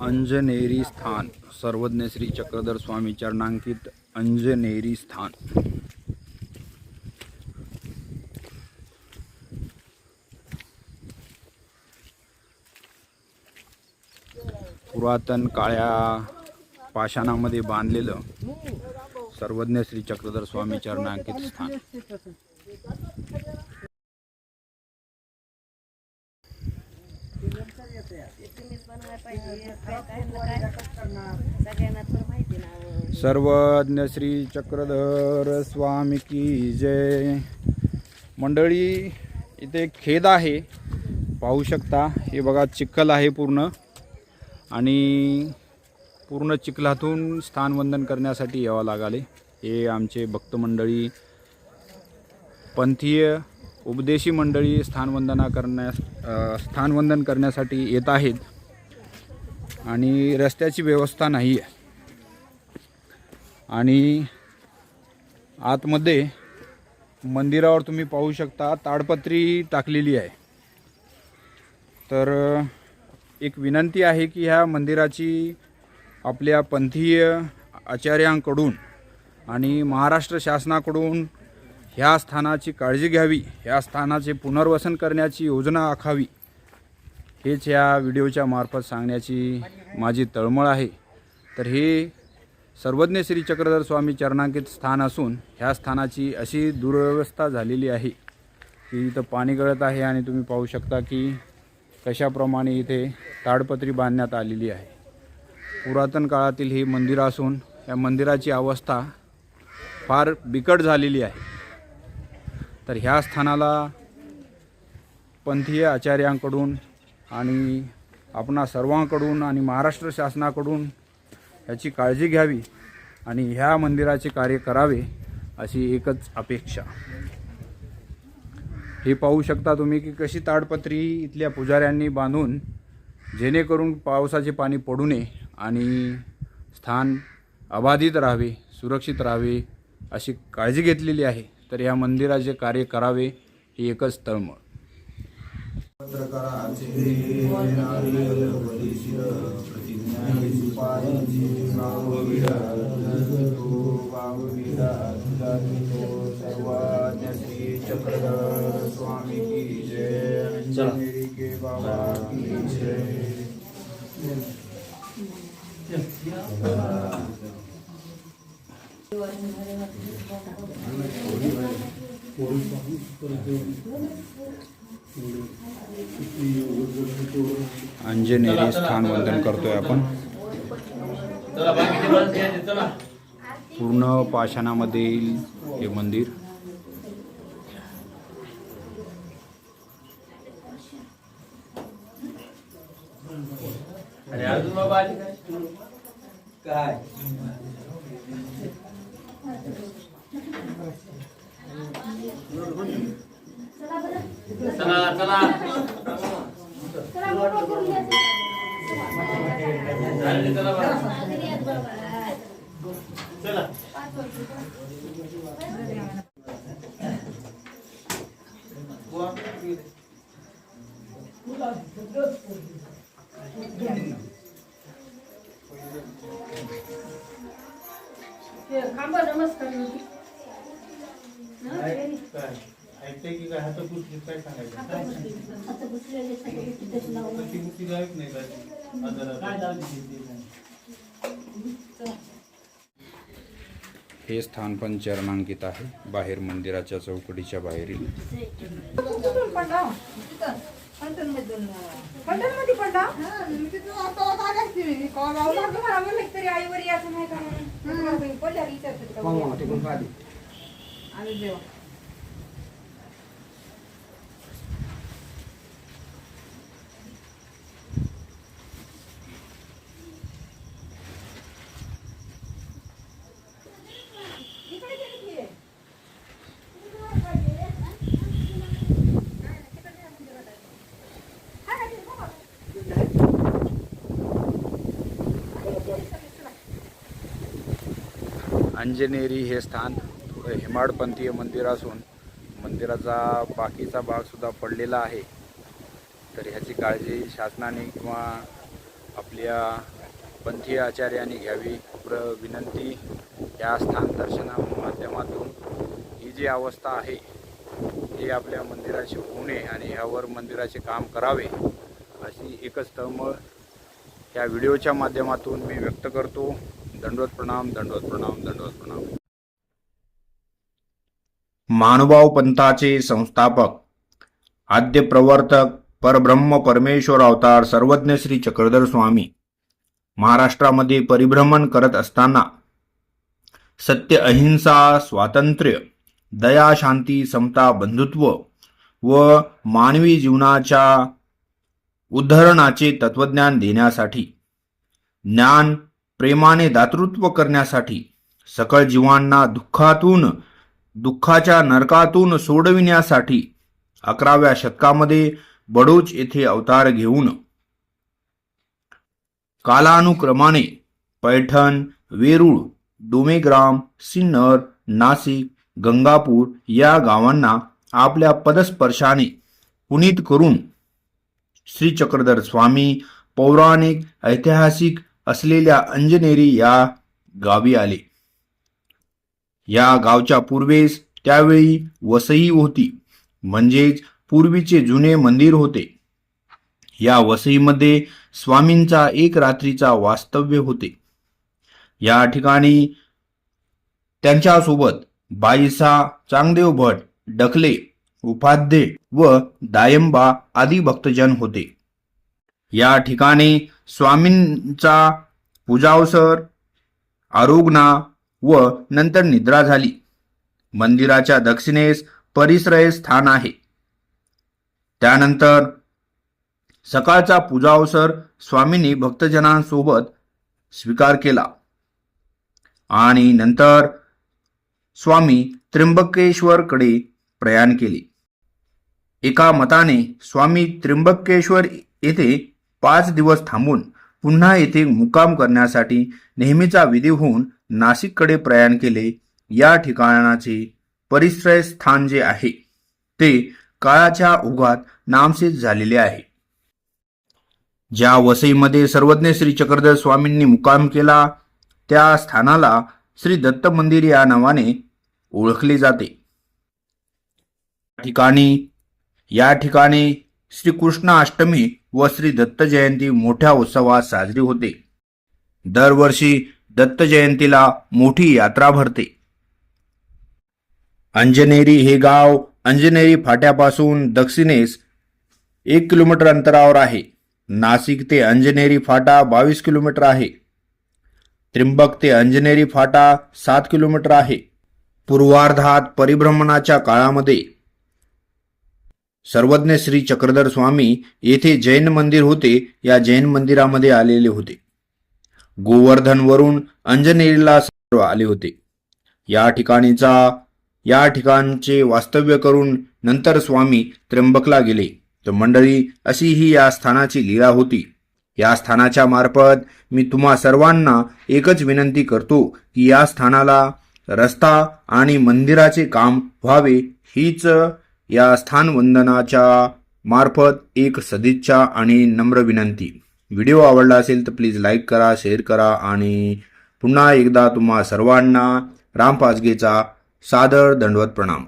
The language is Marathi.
अंजनेरी स्थान सर्वज्ञ श्री चक्रधर स्वामी चरणांकित अंजनेरी स्थान। पुरातन काळ्या पाषाणामध्ये बांधलेलं सर्वज्ञ श्री चक्रधर स्वामी चरणांकित स्थान। सर्वज्ञ श्री चक्रधर स्वामी की जय। मंडळी, इथे एक खेद आहे, पाहू शकता। हे बघा, चिखल आहे पूर्ण, आणि पूर्ण चिखलातून स्थानवंदन करण्यासाठी यावं लागले। हे आमचे भक्त मंडळी, पंथीय उपदेशी मंडळी स्थानवंदन करण्यासाठी येत आहेत, आणि रस्त्याची व्यवस्था नाही आहे। आणि आतमध्ये मंदिरावर तुम्ही पाहू शकता ताडपत्री टाकलेली आहे। तर एक विनंती आहे की ह्या मंदिराची आपल्या पंथीय आचार्यांकडून आणि महाराष्ट्र शासनाकडून ह्या स्थानाची काळजी घ्यावी, ह्या स्थानाचे पुनर्वसन करण्याची योजना आखावी, हेच या व्हिडिओच्या मार्फत सांगण्याची माझी तळमळ आहे। तर हे सर्वज्ञ श्री चक्रधर स्वामी चरणांकित स्थान असून ह्या स्थानाची अशी दुरवस्था झालेली आहे की इथं पाणी गळत आहे, आणि तुम्ही पाहू शकता की कशाप्रमाणे इथे ताडपत्री बांधण्यात आलेली आहे। पुरातन काळातील हे मंदिर असून या मंदिराची अवस्था फार बिकट झालेली आहे। तर ह्या स्थानाला पंथीय आचार्यांकडून आणि आपणा सर्वांकडून आणि महाराष्ट्र शासनाकडून याची काळजी घ्यावी आणि ह्या मंदिराचे कार्य करावे, अशी एकच अपेक्षा। हे पाहू शकता तुम्ही की कशी ताडपत्री इथल्या पुजाऱ्यांनी बांधून, जेणेकरून पावसाचे पाणी पडू नये आणि स्थान अबाधित राहावे, सुरक्षित राहावे, अशी काळजी घेतलेली आहे। तर या मंदिराचे कार्य करावे ही एकच तळमळ। चक्रधर स्वामी की जय, अंजनेरी के बाबा की जय। अंजनेरी स्थान वंदन करतोय आपण। पूर्ण पाषाणामध्ये हे मंदिर। काय चला चला चला नमस्कार। ऐकते की काय हात पुसली काय सांगायचं हात पुसलेले सगळे गायब नाही काय हे स्थान पण चरणांकित आहे, बाहेर मंदिराच्या चौकटीच्या बाहेरील। अंजनेरी हे स्थान थोडं हेमाडपंथीय मंदिर असून मंदिराचा बाकीचा भाग सुद्धा पडलेला आहे। तर ह्याची काळजी शासनाने किंवा आपल्या पंथीय आचार्यांनी घ्यावी विनंती. या स्थान दर्शना माध्यमातून ही जी अवस्था आहे ही आपल्या मंदिराची होऊ नये आणि ह्यावर मंदिराचे काम करावे अशी एकच तळमळ या व्हिडिओच्या माध्यमातून मी व्यक्त करतो. दंडवत प्रणाम, दंडवत प्रणाम, दंडवत प्रणाम. महानुभाव पंथाचे संस्थापक, आद्य प्रवर्तक, परब्रह्म परमेश्वर अवतार सर्वज्ञ श्री चक्रधर स्वामी महाराष्ट्रामध्ये परिभ्रमण करत असताना सत्य, अहिंसा, स्वातंत्र्य, दया, शांती, समता, बंधुत्व व मानवी जीवनाच्या उद्धरणाचे तत्वज्ञान देण्यासाठी, ज्ञान प्रेमाने दातृत्व करण्यासाठी, सकळ जीवांना दुःखाच्या नरकातून सोडविण्यासाठी 11व्या शतकामध्ये बडोच येथे अवतार घेऊन कालानुक्रमाने पैठण, वेरूळ, डोमेग्राम, सिन्नर, नाशिक, गंगापूर या गावांना आपल्या पदस्पर्शाने पुनीत करून श्री चक्रधर स्वामी पौराणिक ऐतिहासिक असलेल्या अंजनेरी या गावी आले. या गावच्या पूर्वेस त्यावेळी वसई होती, म्हणजेच पूर्वीचे जुने मंदिर होते. या वसईमध्ये स्वामींचा एक रात्रीचा वास्तव्य होते. या ठिकाणी त्यांच्यासोबत बाईसा, चांगदेव भट, डखले, उपाध्ये व दायंबा आदी भक्तजन होते. या ठिकाणी स्वामींचा पूजावसर, आरोग्ना व नंतर निद्रा झाली. मंदिराच्या दक्षिणेस परिसर स्थान आहे. त्यानंतर सकाळचा पूजावसर स्वामींनी भक्तजनांसोबत स्वीकार केला आणि नंतर स्वामी त्र्यंबकेश्वरकडे प्रयाण केले. एका मताने स्वामी त्र्यंबकेश्वर येथे 5 दिवस थांबून पुन्हा येथे मुक्काम करण्यासाठी नेहमीचा विधी होऊन नाशिककडे प्रयाण केले. या ठिकाणाचे परिसर स्थान जे आहे ते काळाच्या ओघात नामशेष झालेले आहे. ज्या वसईमध्ये सर्वज्ञ श्री चक्रधर स्वामींनी मुक्काम केला त्या स्थानाला श्री दत्त मंदिर या नावाने ओळखले जाते. या ठिकाणी श्री कृष्ण अष्टमी व श्री दत्त जयंती मोठ्या उत्सवात साजरी होते. दरवर्षी दत्त जयंतीला मोठी यात्रा भरते. अंजनेरी हे गाव अंजनेरी फाट्यापासून दक्षिणेस 1 किलोमीटर अंतरावर आहे. नाशिक ते अंजनेरी फाटा 22 किलोमीटर आहे. त्र्यंबक ते अंजनेरी फाटा 7 किलोमीटर आहे. पूर्वार्धात परिभ्रमणाच्या काळामध्ये सर्वज्ञ श्री चक्रधर स्वामी येथे जैन मंदिर होते. या जैन मंदिरामध्ये आलेले होते. गोवर्धनवरून अंजनेरीला आले होते. या ठिकाणचे वास्तव्य करून नंतर स्वामी त्र्यंबकला गेले. तर मंडळी, अशी ही या स्थानाची लीला होती. या स्थानाच्या मार्फत मी तुम्हा सर्वांना एकच विनंती करतो की या स्थानाला रस्ता आणि मंदिराचे काम व्हावे, हीच या स्थान वंदनाच्या मार्फत एक सदिच्छा आणि नम्र विनंती. व्हिडिओ आवडला असेल तर प्लीज लाईक करा, शेअर करा आणि पुन्हा एकदा तुम्हा सर्वांना राम पाचगेचा सादर दंडवत प्रणाम.